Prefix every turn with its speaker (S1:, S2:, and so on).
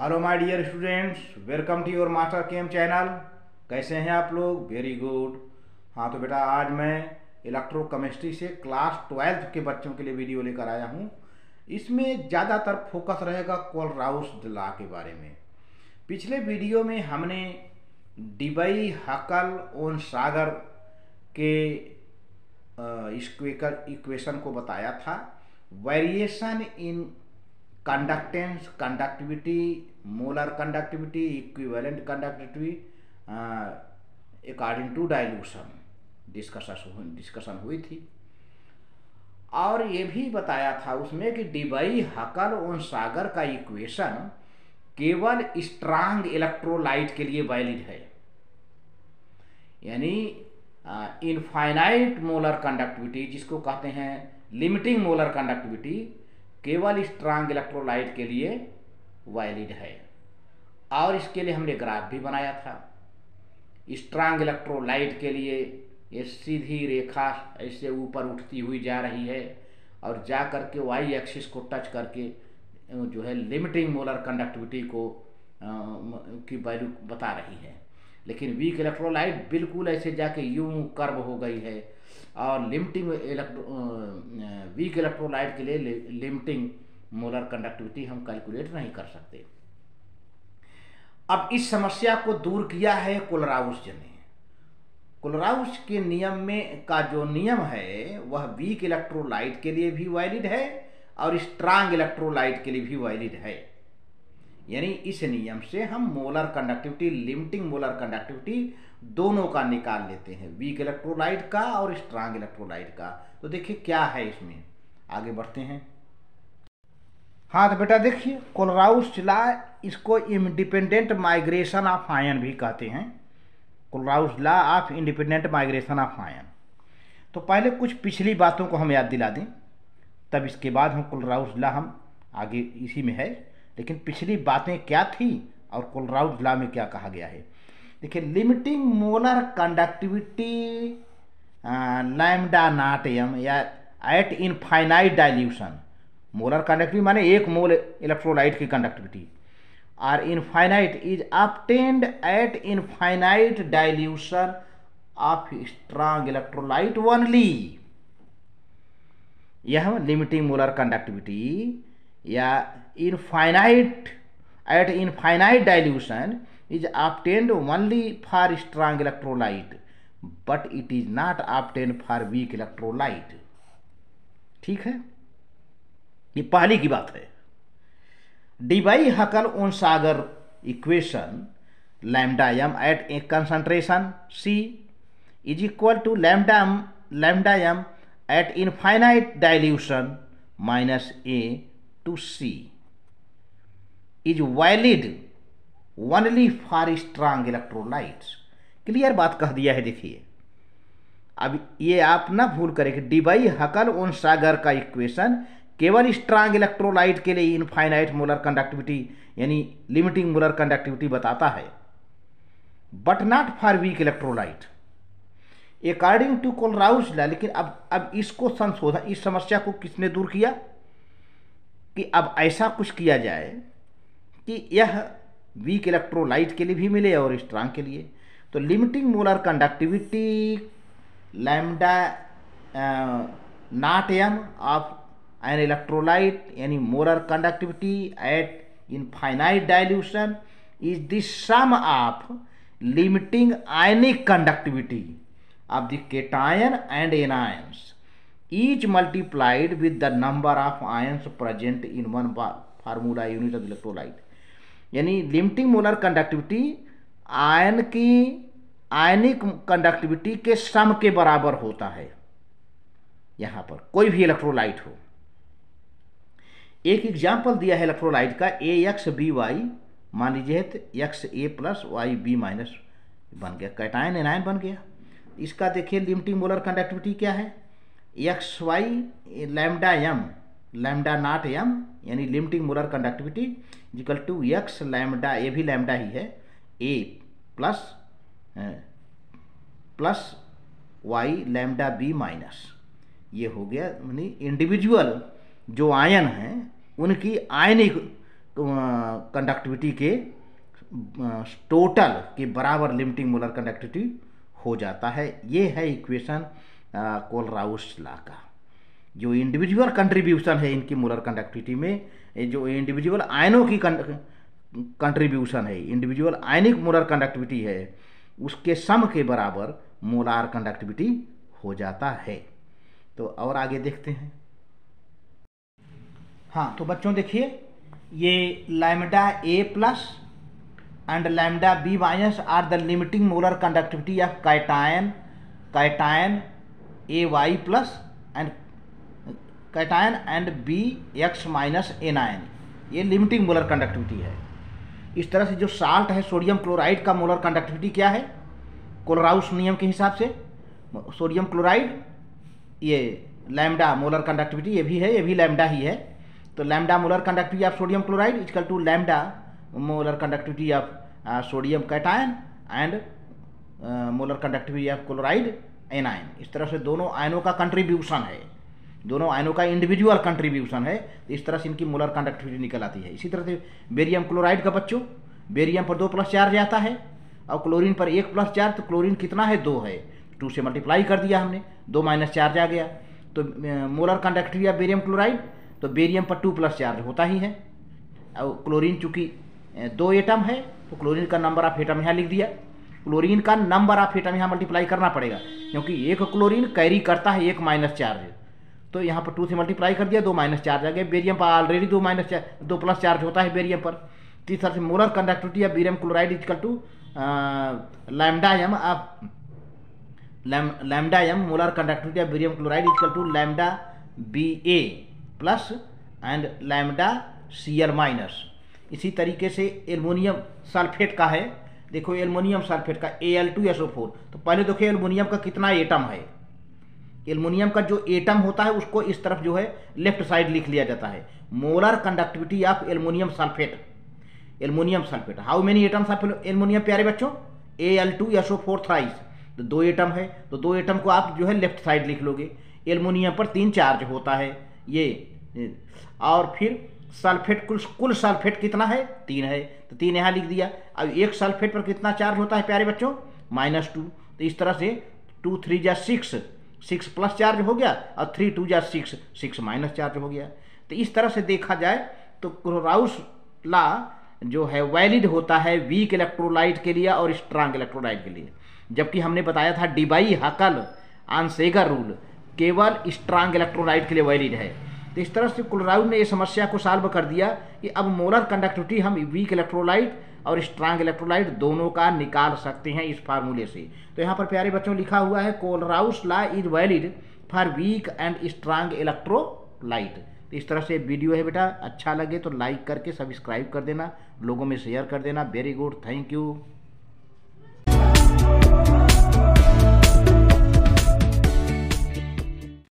S1: Hello my dear students, welcome to your master chem channel. कैसे हैं आप लोग? Very good. हाँ तो बेटा, आज मैं इलेक्ट्रोकेमिस्ट्री से क्लास 12 के बच्चों के लिए वीडियो लेकर आया हूँ। इसमें ज़्यादातर फोकस रहेगा कोलराउस लॉ के बारे में। पिछले वीडियो में हमने डिबई हकल ओन सागर के इक्वेशन को बताया था। Variation in conductance, conductivity, molar conductivity, equivalent conductivity according to dilution discussion हुई थी। और ये भी बताया था उसमें कि डिबई हकल ओन सागर का इक्वेशन केवल स्ट्रांग इलेक्ट्रोलाइट के लिए वैलिड है, यानी इनफाइनाइट मोलर कंडक्टिविटी जिसको कहते हैं लिमिटिंग मोलर कंडक्टिविटी केवल स्ट्रांग इलेक्ट्रोलाइट के लिए वैलिड है। और इसके लिए हमने ग्राफ भी बनाया था। स्ट्रांग इलेक्ट्रोलाइट के लिए ये सीधी रेखा ऐसे ऊपर उठती हुई जा रही है और जा करके वाई एक्सिस को टच करके जो है लिमिटिंग मोलर कंडक्टिविटी को की वैल्यू बता रही है। लेकिन वीक इलेक्ट्रोलाइट बिल्कुल ऐसे जाके यूं कर्व हो गई है और वीक इलेक्ट्रोलाइट के लिए लिमिटिंग मोलर कंडक्टिविटी हम कैलकुलेट नहीं कर सकते। अब इस समस्या को दूर किया है कोलराउस ने। कोलराउस के नियम में का जो नियम है वह वीक इलेक्ट्रोलाइट के लिए भी वैलिड है और स्ट्रांग इलेक्ट्रोलाइट के लिए भी वैलिड है। यानी इस नियम से हम molar conductivity, limiting molar conductivity दोनों का निकाल लेते हैं, वीक इलेक्ट्रोलाइट का और स्ट्रांग इलेक्ट्रोलाइट का। तो देखिए क्या है इसमें, आगे बढ़ते हैं। हाँ तो बेटा देखिए, कोलराउस लॉ, इसको इंडिपेंडेंट माइग्रेशन ऑफ आयन भी कहते हैं। Kohlrausch law of independent migration of ion. तो पहले कुछ पिछली बातों को हम याद दिला दें, तब इसके बाद हम कोलराउस लॉ हम आगे इसी में है। लेकिन पिछली बातें क्या थी और कोलराउस लॉ में क्या कहा गया है। देखिए, limiting molar conductivity lambda naught m या at infinite dilution, molar conductivity माने एक मोल इलेक्ट्रोलाइट की कंडक्टिविटी, और infinite is obtained at infinite dilution of strong electrolyte only. यह लिमिटिंग मोलर कंडक्टिविटी या infinite at infinite dilution is obtained only for strong electrolyte but it is not obtained for weak electrolyte। ठीक है, ये पहली की बात है। Debye Huckel Onsager equation lambda m at a concentration C is equal to lambda m at infinite dilution minus A to C is valid only for strong electrolytes. Clear बात कह दिया है। देखिए, अब ये आप ना भूल करें कि डिबाई हकल ओन सागर का इक्वेशन केवल स्ट्रांग इलेक्ट्रोलाइट के लिए इनफाइनाइट मोलर कंडक्टिविटी यानी लिमिटिंग मोलर कंडक्टिविटी बताता है, but not for weak electrolyte according to Kohlrausch law. लेकिन अब इसको संशोधन, इस समस्या को किसने दूर किया कि अब ऐसा कुछ किया जाए कि यह वीक इलेक्ट्रोलाइट के लिए भी मिले और स्ट्रांग के लिए। तो limiting molar conductivity lambda naught m of an electrolyte यानी molar conductivity at infinite dilution is the sum of limiting ionic conductivity of the cation and anions each multiplied with the number of ions present in one formula unit of electrolyte। यानी limiting molar conductivity ion की आयनिक conductivity के सम के बराबर होता है। यहां पर कोई भी इलेक्ट्रोलाइट हो। एक एग्जाम्पल दिया है इलेक्ट्रोलाइट का AXBY, मान लीजिए XA प्लस YB माइनस बन गया, कैटायन एनायन बन गया। इसका देखिए लिमिटिंग मोलर कंडक्टिविटी क्या है, XY lambda m lambda naught m यानी limiting molar conductivity equal to x lambda, ये भी लैम्डा ही है, A plus y lambda B minus. ये हो गया यानी इंडिविजुअल जो आयन हैं उनकी आयनिक कंडक्टिविटी के टोटल के बराबर लिमिटिंग मोलर कंडक्टिविटी हो जाता है। ये है इक्वेशन कोलराउस लॉ का। जो इंडिविजुअल कंट्रीब्यूशन है इनकी मोलर कंडक्टिविटी में, जो इंडिविजुअल आयनों की कंट्रीब्यूशन है, इंडिविजुअल आयनिक मोलर कंडक्टिविटी है, उसके सम के बराबर मोलार कंडक्टिविटी हो जाता है। तो और आगे देखते हैं। हाँ तो बच्चों देखिए, ये lambda A plus and lambda B minus are the limiting molar conductivity of cation A Y plus and cation and B X minus anion, ये लिमिटिंग मोलर कंडक्टिविटी है। इस तरह से जो साल्ट है सोडियम क्लोराइड का मोलर कंडक्टिविटी क्या है, कोलराउस नियम के हिसाब से सोडियम क्लोराइड ये लैम्डा मोलर कंडक्टिविटी, ये भी है, ये भी लैम्डा ही है। तो lambda molar conductivity of sodium chloride equal to lambda molar conductivity of sodium cation and molar conductivity of chloride anion. इस तरह से दोनों आयनों का कंट्रीब्यूशन है, दोनों आयनों का इंडिविजुअल कंट्रीब्यूशन है, तो इस तरह से इनकी मोलर कंडक्टिविटी निकल आती है। इसी तरह से बेरियम क्लोराइड का बच्चों, बेरियम पर 2 प्लस चार्ज आता है और क्लोरीन पर 1 प्लस चार्ज, तो क्लोरीन कितना है 2 है, 2 से मल्टीप्लाई कर दिया हमने, 2 माइनस चार्ज आ गया। तो molar conductivity of barium chloride, तो बेरियम पर 2 प्लस चार्ज होता ही है और क्लोरीन चूंकि 2 एटम है तो क्लोरीन का नंबर ऑफ एटम यहाँ लिख दिया। क्लोरीन का नंबर ऑफ एटम यहाँ मल्टीप्लाई करना पड़ेगा क्योंकि एक क्लोरीन कैरी करता है 1 माइनस चार्ज, तो यहाँ पर 2 से मल्टीप्लाई कर दिया, 2 माइनस चार्ज आ गया। बेरियम पर ऑलरेडी 2 प्लस चार्ज होता है बेरियम पर। इस तरह से molar conductivity of barium chloride equal to lambda M of lambda M molar conductivity of barium chloride equal to lambda B A plus and lambda C L minus. इसी तरीके से aluminium sulphate का है, देखो एल्युमिनियम सल्फेट का Al2SO4। तो पहले देखो एल्युमिनियम का कितना एटम है, एल्युमिनियम का जो एटम होता है उसको इस तरफ जो है लेफ्ट साइड लिख लिया जाता है। Molar conductivity of aluminium sulphate, aluminium sulphate, how many atoms of aluminium प्यारे बच्चों, Al2SO4 थ्राइस, तो 2 एटम है, तो 2 एटम को आप जो है लेफ्ट साइड लिख लोगे। एल्युमिनियम पर 3 चार्ज होता है ये, और फिर सल्फेट कुल सल्फेट कितना है 3 है, तो 3 यहाँ लिख दिया। अब एक सल्फेट पर कितना चार्ज होता है प्यारे बच्चों, -2। तो इस तरह से 2 3 जा 6, 6 प्लस चार्ज हो गया और 3 2 जा 6, 6 माइनस चार्ज हो गया। तो इस तरह से देखा जाए तो कोलराउस लॉ जो है वैलिड होता है वीक इलेक्ट्रोलाइट के लिए और स्ट्रांग इलेक्ट्रोलाइट के लिए, जबकि हमने बताया था डिबाई हकल आंसेगर रूल केवल स्ट्रांग इलेक्ट्रोलाइट के लिए वैलिड है। तो इस तरह से कोलराउस ने इस समस्या को सॉल्व कर दिया कि अब मोलर कंडक्टिविटी हम वीक इलेक्ट्रोलाइट और स्ट्रांग इलेक्ट्रोलाइट दोनों का निकाल सकते हैं इस फार्मूले से। तो यहाँ पर प्यारे बच्चों लिखा हुआ है Kohlrausch law is valid for weak and strong electrolyte. तो इस तरह से वीडियो है बेटा, अच्छा लगे तो लाइक करके सब्सक्राइब कर देना, लोगों में शेयर कर देना। Very good, thank you.